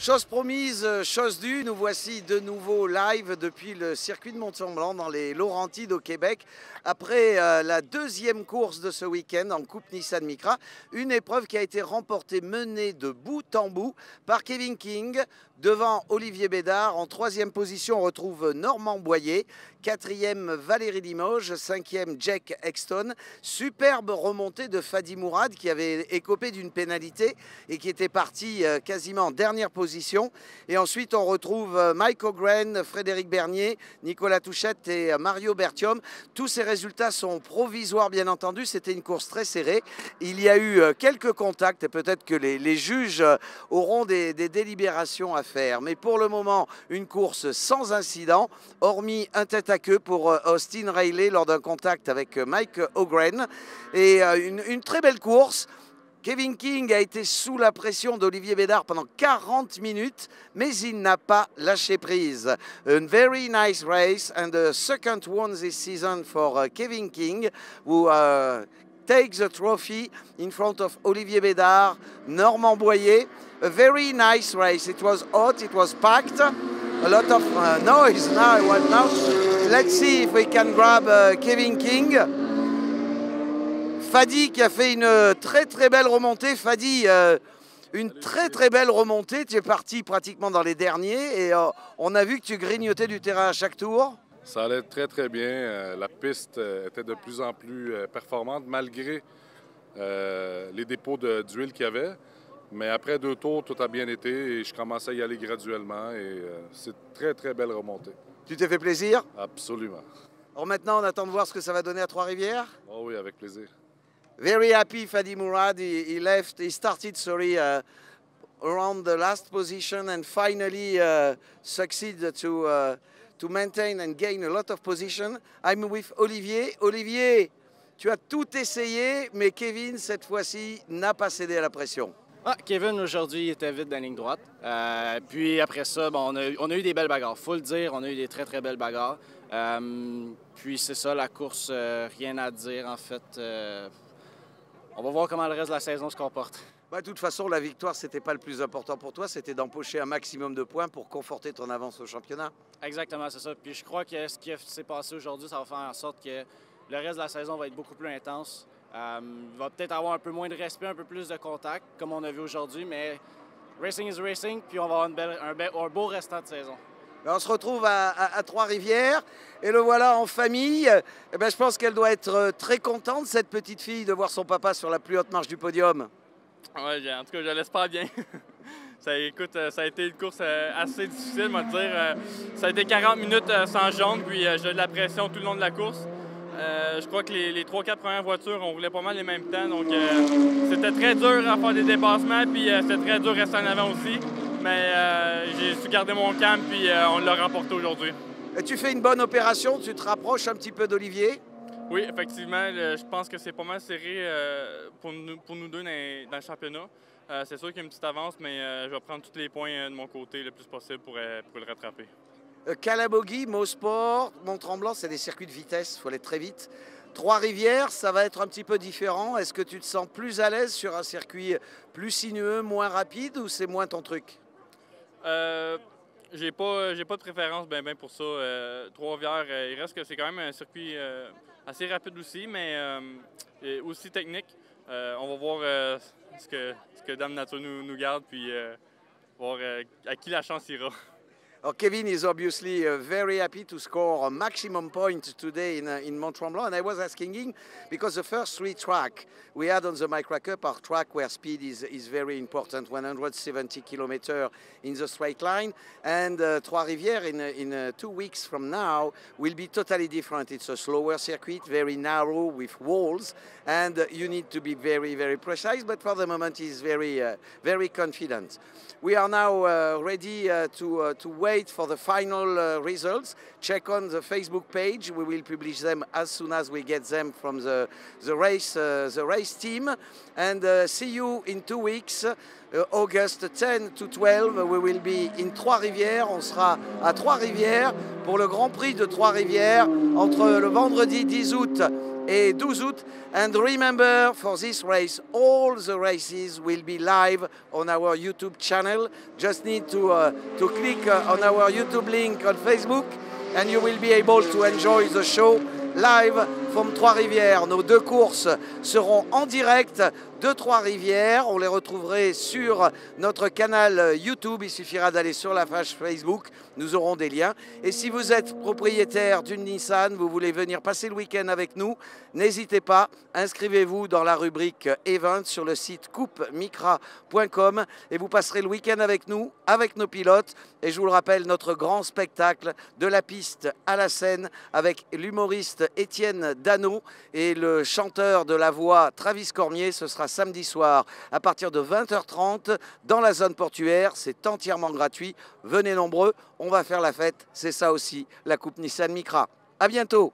Chose promise, chose due, nous voici de nouveau live depuis le circuit de Mont-Tremblant dans les Laurentides au Québec. Après la deuxième course de ce week-end en Coupe Nissan Micra, une épreuve qui a été remportée, menée de bout en bout par Kevin King devant Olivier Bédard. En troisième position, on retrouve Normand Boyer, quatrième Valérie Limoges, cinquième Jack Exton. Superbe remontée de Fadi Mourad qui avait écopé d'une pénalité et qui était parti quasiment en dernière position. Et ensuite, on retrouve Mike O'Gren, Frédéric Bernier, Nicolas Touchette et Mario Bertium. Tous ces résultats sont provisoires, bien entendu. C'était une course très serrée. Il y a eu quelques contacts et peut-être que les juges auront des délibérations à faire. Mais pour le moment, une course sans incident, hormis un tête-à-queue pour Austin Riley lors d'un contact avec Mike O'Gren. Et une très belle course. Kevin King a été sous la pression d'Olivier Bédard pendant 40 minutes, mais il n'a pas lâché prise. A very nice race and the second one this season for Kevin King, who takes the trophy in front of Olivier Bédard, Normand Boyer. A very nice race. It was hot, it was packed. A lot of noise now. Let's see if we can grab Kevin King. Fadi qui a fait une très belle remontée. Fadi, une très belle remontée. Tu es parti pratiquement dans les derniers et on a vu que tu grignotais du terrain à chaque tour. Ça allait très bien. La piste était de plus en plus performante malgré les dépôts d'huile qu'il y avait. Mais après 2 tours, tout a bien été et je commençais à y aller graduellement et c'est très belle remontée. Tu t'es fait plaisir? Absolument. Alors maintenant, on attend de voir ce que ça va donner à Trois-Rivières. Oh oui, avec plaisir. Very happy, Fadi Mourad. He started, around the last position and finally succeeded to maintain and gain a lot of position. I'm with Olivier. Olivier, tu as tout essayé, mais Kevin, cette fois-ci, n'a pas cédé à la pression. Kevin, aujourd'hui, était vite dans la ligne droite. Puis après ça, bon, on a eu des belles bagarres. Faut le dire, on a eu des très belles bagarres. Puis c'est ça, la course, rien à dire, en fait. On va voir comment le reste de la saison se comporte. De toute façon, la victoire, ce n'était pas le plus important pour toi. C'était d'empocher un maximum de points pour conforter ton avance au championnat. Exactement, c'est ça. Puis je crois que ce qui s'est passé aujourd'hui, ça va faire en sorte que le reste de la saison va être beaucoup plus intense. Il va peut-être avoir un peu moins de respect, un peu plus de contact, comme on a vu aujourd'hui, mais racing is racing, puis on va avoir un beau restant de saison. On se retrouve à Trois-Rivières et le voilà en famille. Je pense qu'elle doit être très contente, cette petite fille, de voir son papa sur la plus haute marche du podium. Oui, en tout cas, je l'espère bien. Ça a été une course assez difficile, on va dire. Ça a été 40 minutes sans jaune, puis j'ai eu de la pression tout le long de la course. Je crois que les 3-4 premières voitures, on roulait pas mal les mêmes temps, donc c'était très dur à faire des dépassements, puis c'était très dur de rester en avant aussi. Mais j'ai su garder mon calme, puis on l'a remporté aujourd'hui. Tu fais une bonne opération, tu te rapproches un petit peu d'Olivier? Oui, effectivement, je pense que c'est pas mal serré pour nous deux dans le championnat. C'est sûr qu'il y a une petite avance, mais je vais prendre tous les points de mon côté le plus possible pour le rattraper. Calabogie, Mosport, Mont-Tremblant, c'est des circuits de vitesse, il faut aller très vite. Trois-Rivières, ça va être un petit peu différent. Est-ce que tu te sens plus à l'aise sur un circuit plus sinueux, moins rapide, ou c'est moins ton truc? J'ai pas de préférence ben pour ça. Trois-Rivières, il reste que c'est quand même un circuit assez rapide aussi, mais aussi technique. On va voir ce que Dame Nature nous garde, puis voir à qui la chance ira. Kevin is obviously very happy to score a maximum point today in Mont-Tremblant, and I was asking him because the first 3 tracks we had on the Micra Cup are track where speed is very important, 170 km in the straight line, and Trois-Rivières in 2 weeks from now will be totally different. It's a slower circuit, very narrow with walls, and you need to be very precise, but for the moment he's very confident. We are now ready to wait for the final results. Check on the Facebook page. We will publish them as soon as we get them from the race team. And see you in 2 weeks, August 10 to 12. We will be in Trois-Rivières. On sera à Trois-Rivières pour le Grand Prix de Trois-Rivières entre le vendredi 10 août et 12 août. And remember, for this race, all the races will be live on our YouTube channel. Just need to click on our YouTube link on Facebook and you will be able to enjoy the show live from Trois-Rivières. Nos deux courses seront en direct de Trois-Rivières. On les retrouverait sur notre canal YouTube. Il suffira d'aller sur la page Facebook. Nous aurons des liens. Et si vous êtes propriétaire d'une Nissan, vous voulez venir passer le week-end avec nous, n'hésitez pas. Inscrivez-vous dans la rubrique Events sur le site coupemicra.com et vous passerez le week-end avec nous, avec nos pilotes. Et je vous le rappelle, notre grand spectacle de la piste à la scène avec l'humoriste Étienne Dano et le chanteur de la voix Travis Cormier. Ce sera samedi soir à partir de 20h30 dans la zone portuaire. C'est entièrement gratuit. Venez nombreux, on va faire la fête. C'est ça aussi, la Coupe Nissan Micra. À bientôt.